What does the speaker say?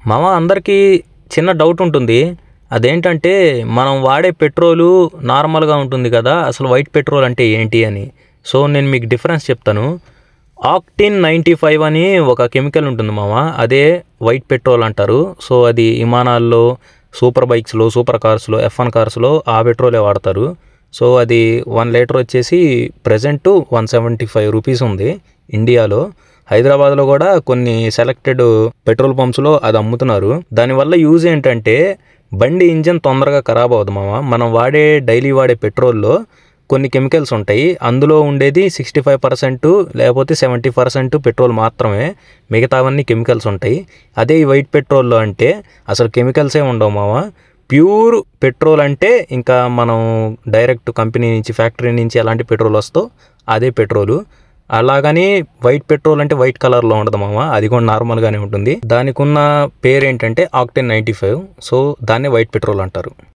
మామ అందరికీ చిన్న డౌట్ ఉంటుంది. అదేంటంటే మనం వాడే పెట్రోలు నార్మల్గా ఉంటుంది కదా, అసలు వైట్ పెట్రోల్ అంటే ఏంటి అని. సో నేను మీకు డిఫరెన్స్ చెప్తాను. ఆక్టిన్ 95 అని ఒక కెమికల్ ఉంటుంది మామ, అదే వైట్ పెట్రోల్ అంటారు. సో అది విమానాల్లో, సూపర్ బైక్స్లో, సూపర్ కార్స్లో, F1 కార్స్లో ఆ పెట్రోలే వాడతారు. సో అది 1 లీటర్ వచ్చేసి ప్రజెంట్ 175 రూపీస్ ఉంది ఇండియాలో. హైదరాబాద్లో కూడా కొన్ని సెలెక్టెడ్ పెట్రోల్ పంప్స్లో అది అమ్ముతున్నారు. దానివల్ల యూజ్ ఏంటంటే బండి ఇంజన్ తొందరగా ఖరాబ్ అవ్వదు మామ. మనం డైలీ వాడే పెట్రోల్లో కొన్ని కెమికల్స్ ఉంటాయి. అందులో ఉండేది 65% లేకపోతే 70% పెట్రోల్ మాత్రమే, మిగతావన్నీ కెమికల్స్ ఉంటాయి. అదే ఈ వైట్ పెట్రోల్లో అంటే అసలు కెమికల్సే ఉండవు మామ. ప్యూర్ పెట్రోల్ అంటే ఇంకా మనం డైరెక్ట్ కంపెనీ నుంచి, ఫ్యాక్టరీ నుంచి ఎలాంటి పెట్రోల్ వస్తో అదే పెట్రోలు. అలాగని వైట్ పెట్రోల్ అంటే వైట్ కలర్లో ఉండదు మామ, అది కూడా నార్మల్గానే ఉంటుంది. దానికి ఉన్న పేరు ఏంటంటే ఆక్టేన్ 95. సో దాన్ని వైట్ పెట్రోల్ అంటారు.